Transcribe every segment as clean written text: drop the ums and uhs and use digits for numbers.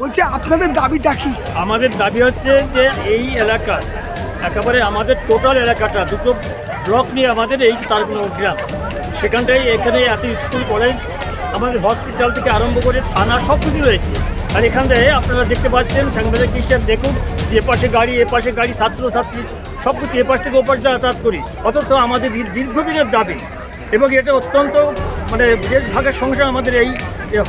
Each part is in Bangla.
বলছে আপনাদের দাবিটা কি? আমাদের দাবি হচ্ছে যে এই এলাকার একেবারে আমাদের টোটাল এলাকাটা দুটো ব্লক নিয়ে আমাদের এই তারকনগর গ্রাম, সেখানটায় এখানে এত স্কুল কলেজ আমাদের হসপিটাল থেকে আরম্ভ করে থানা সব কিছু রয়েছে। আর এখানটায় আপনারা দেখতে পাচ্ছেন সাংবাদিক হিসেবে দেখুন যে এপাশে গাড়ি ছাত্রছাত্রী সব কিছু এপাশ থেকে ওপাশ যাতায়াত করি, অথচ আমাদের দীর্ঘদিনের দাবি এবং এটা অত্যন্ত মানে দেশ ভাগের সঙ্গে আমাদের এই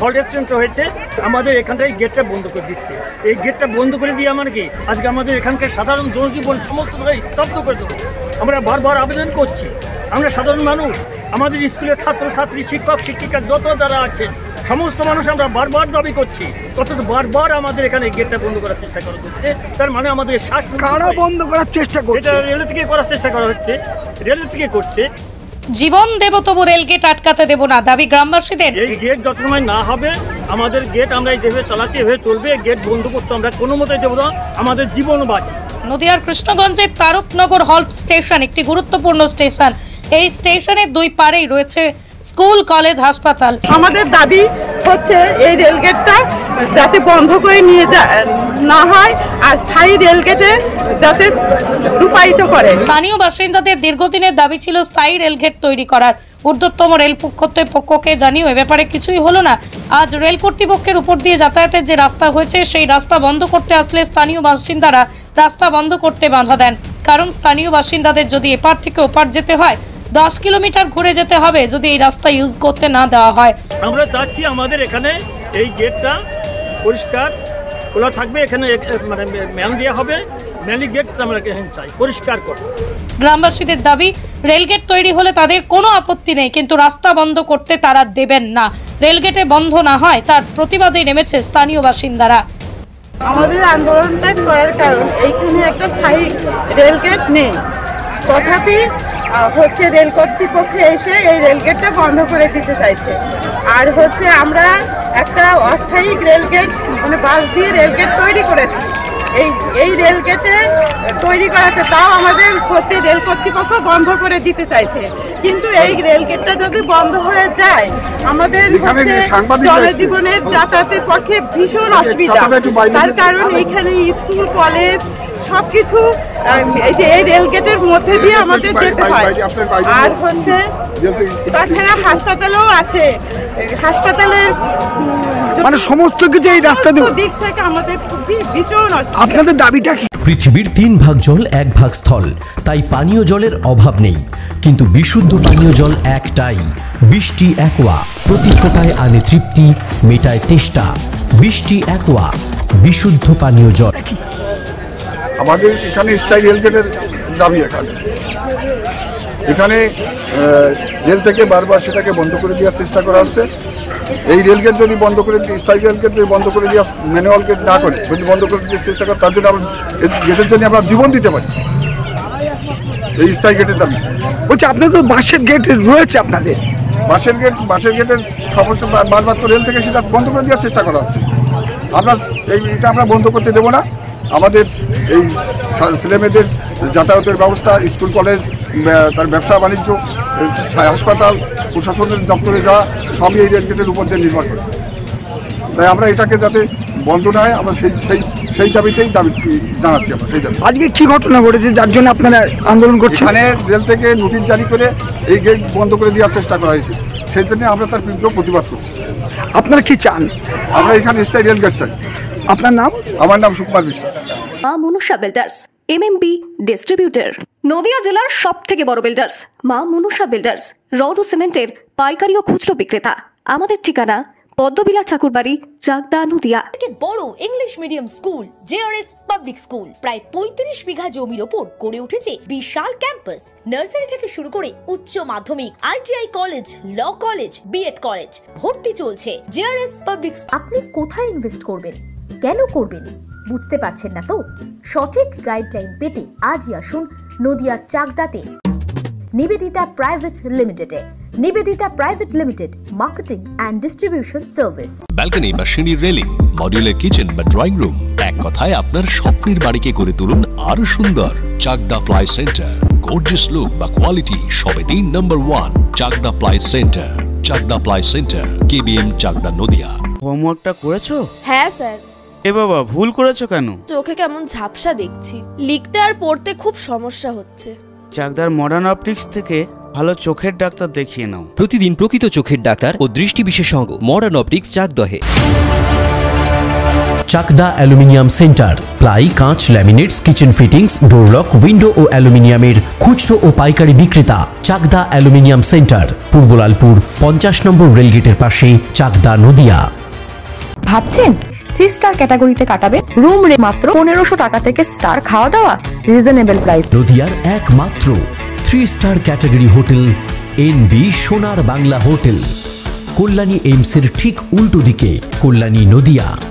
হল রেস্টুরেন্ট হয়েছে, আমাদের এখানটায় গেটটা বন্ধ করে দিচ্ছে। এই গেটটা বন্ধ করে দিয়ে মানে কি আজকে আমাদের এখানকার সাধারণ জনজীবন সমস্ত স্তব্ধ করে দেবো। আমরা বারবার আবেদন করছি, আমরা সাধারণ মানুষ, আমাদের স্কুলের ছাত্রছাত্রী শিক্ষক শিক্ষিকা যত যারা আছেন সমস্ত মানুষ আমরা বারবার দাবি করছি, অথচ বারবার আমাদের এখানে গেটটা বন্ধ করার চেষ্টা করা হচ্ছে। তার মানে আমাদের শ্বাস বন্ধ করার চেষ্টা করছে, এটা রেল থেকে করার চেষ্টা করা হচ্ছে, রেল থেকে করছে। জীবন দেব তবু রেল গেট আটকাতে দেব না, দাবি গ্রামবাসীদের। এই গেট যত সময় না হবে আমাদের গেট আমরা যেভাবে চালাচ্ছি এভাবে চলবে, গেট বন্ধ করতে আমরা কোনো মতেই দেবো না, আমাদের জীবন বাঁচে। নদিয়ার কৃষ্ণগঞ্জের তারকনগর হল্ট স্টেশন একটি গুরুত্বপূর্ণ স্টেশন। এই স্টেশনের দুই পারেই রয়েছে স্কুল কলেজ হাসপাতাল। আমাদের দাবি হচ্ছে এই রেলগেটটা যাতে বন্ধ করে নিয়ে না হয় আর স্থায়ী রেলগেটে যাতে রূপায়িত করে। স্থানীয় বাসিন্দাদের দীর্ঘদিনের দাবি ছিল স্থায়ী রেলগেট তৈরি করার। ঊর্ধ্বতম রেল কর্তৃপক্ষকে জানিয়েও এ ব্যাপারে কিছুই হলো না। আজ রেল কর্তৃপক্ষের উপর দিয়ে যাতায়াতের যে রাস্তা হয়েছে সেই রাস্তা বন্ধ করতে আসলে স্থানীয় বাসিন্দারা রাস্তা বন্ধ করতে বাধা দেন। কারণ স্থানীয় বাসিন্দাদের যদি এপার থেকে ওপার যেতে হয় 10 কিলোমিটার ঘুরে যেতে হবে যদি এই রাস্তা ইউজ করতে না দেওয়া হয়। আমরা চাচ্ছি আমাদের এখানে এই গেটটা পরিষ্কার খোলা থাকবে, এখানে মানে ম্যান দেওয়া হবে, ম্যালি গেট আমরা চাই পরিষ্কার করব। গ্রামবাসীদের দাবি রেলগেট তৈরি হলে তাদের কোনো আপত্তি নেই, কিন্তু রাস্তা বন্ধ করতে তারা দেবেন না। রেলগেটে বন্ধ না হয় তার প্রতিবাদে নেমেছে স্থানীয় বাসিন্দারা। আমাদের আন্দোলনটা করার কারণ এইখানে একটা স্থায়ী রেলগেট নেই, তথাপি হচ্ছে রেল কর্তৃপক্ষ এসে এই রেলগেটটা বন্ধ করে দিতে চাইছে। আর হচ্ছে আমরা একটা অস্থায়ী রেলগেট মানে বাস দিয়ে রেলগেট তৈরি করেছি, এই রেলগেটে তৈরি করাতে তাও আমাদের হচ্ছে রেল কর্তৃপক্ষ বন্ধ করে দিতে চাইছে। কিন্তু এই রেলগেটটা যদি বন্ধ হয়ে যায় আমাদের হচ্ছে জনজীবনের যাতায়াতের পক্ষে ভীষণ অসুবিধা। তার কারণ এইখানে স্কুল কলেজ সবকিছু এই রেলগেটের মধ্যে দিয়ে আমাদের যেতে হয়। আর হচ্ছে তাছাড়া হাসপাতালও আছে, হাসপাতালের মানে সমস্ত কিছু এই রাস্তা দিক থেকে আমাদের খুবই ভীষণ। আপনাদের দাবিটা কি? পৃথিবীর 3 ভাগ জল 1 ভাগ স্থল, তাই পানীয় জলের অভাব নেই, কিন্তু বিশুদ্ধ পানীয় জল একটাই, বৃষ্টি অ্যাকোয়া। প্রতি ফোঁটায় আনে তৃপ্তি, মেটায় তেষ্টা। বৃষ্টি অ্যাকোয়া, বিশুদ্ধ পানীয় জল। আমাদের এখানে স্থায়ী রেলগেটের দাবি এখানে রেল থেকে বারবার সেটাকে বন্ধ করে দেওয়ার চেষ্টা করা হচ্ছে। এই রেলগেট যদি বন্ধ করে স্থায়ী রেলগেট যদি বন্ধ করে দেওয়া ম্যানুয়াল গেট না করে যদি বন্ধ করে দেওয়ার চেষ্টা করে তার জন্য আমরা গেটের জন্য আমরা জীবন দিতে পারি। এই স্থায়ী গেটের দাবি বলছে আপনাদের তো বাসের গেট রয়েছে, আপনাদের বাসের গেটের সমস্ত বারবার তো রেল থেকে সেটা বন্ধ করে দেওয়ার চেষ্টা করা হচ্ছে। আমরা এটা আমরা বন্ধ করতে দেবো না। আমাদের এই ছেলেমেয়েদের যাতায়াতের ব্যবস্থা, স্কুল কলেজ, তার ব্যবসা বাণিজ্য, হাসপাতাল, প্রশাসনের দপ্তরে যাওয়া সবই এই রেলগেটের উপর দিয়ে নির্ভর করে। তাই আমরা এটাকে যাতে বন্ধ না হয় আমরা সেই দাবিতেই দাবি জানাচ্ছি। আমরা সেই দাবি। আজকে কি ঘটনা ঘটেছে যার জন্য আপনারা আন্দোলন করছেন? এখানে রেল থেকে নোটিশ জারি করে এই গেট বন্ধ করে দেওয়ার চেষ্টা করা হয়েছে, সেই জন্য আমরা তার তীব্র প্রতিবাদ করছি। আপনারা কি চান? আমরা এখানে স্থায়ী রেলগেট চাই। আপনার নাম? আমার নাম সুকুমার বিশ্বাস। মা Manusha builders MMB distributor, Nadia জেলার সবথেকে বড় বিল্ডার্স মা মনুষা বিল্ডার্স, রড ও সিমেন্টের পাইকারি ও খুচরো বিক্রেতা। আমাদের ঠিকানা পদ্মবিলা ঠাকুরবাড়ি, চাকদা, নদিয়া। থেকে বড় English medium school JRS public school প্রায় 35 বিঘা জমির ওপর গড়ে উঠেছে বিশাল ক্যাম্পাস। নার্সারি থেকে শুরু করে উচ্চ মাধ্যমিক, ITI college, law college, BEd college ভর্তি চলছে। JRS public. আপনি কোথায় ইনভেস্ট করবেন, কেন করবেন বুঝতে পারছেন না তো? সঠিক গাইডলাইন পেতে আজই আসুন নদিয়ার চাকদাতে নিবেদিতা প্রাইভেট লিমিটেডে। Nivedita private limited, marketing and distribution service. Balcony বা সিঁড়ির রেলিং, মডিউলার কিচেন বা ড্রয়িং রুম, এক কথায় আপনার স্বপ্নের বাড়িকে করে তুলুন আরো সুন্দর। Chakdah ply centre, gorgeous look বা কোয়ালিটি সবে 3 number 1 Chakdah ply centre. Chakdah ply centre, KBM, Chakdah, Nadia. হোমওয়ার্কটা করেছো? হ্যাঁ স্যার। এ বাবা, ভুল করেছো কেন? চোখে কেমন ঝাপসা দেখছি, লিখতে আর পড়তে খুব সমস্যা হচ্ছে। চাকদার মডার্ন অপটিক্স থেকে ভালো চোখের ডাক্তার দেখিয়ে নাও। প্রতিদিন প্রকৃত চোখের ডাক্তার ও দৃষ্টি বিশেষজ্ঞ মডার্ন অপটিক্স চাকদহে। চাকদা অ্যালুমিনিয়াম সেন্টার, প্লাই, কাঁচ, laminates, kitchen fittings, door lock, window ও অ্যালুমিনিয়ামের খুচরো ও পাইকারি বিক্রেতা। Chakdah aluminium centre, Purbalalpur 50 number রেলগেটের পাশে, চাকদা, নদিয়া। ভাবছেন 3 স্টার ক্যাটাগরিতে কাটাবে? রুম রে মাত্র 1500 টাকা থেকে স্টার, খাওয়া দাওয়া রিজনেবল প্রাইস। নদিয়ার একমাত্র 3 স্টার ক্যাটাগরি হোটেল এনবি সোনার বাংলা হোটেল, কল্যাণী এইমসের ঠিক উল্টো দিকে, কল্যাণী, নদিয়া।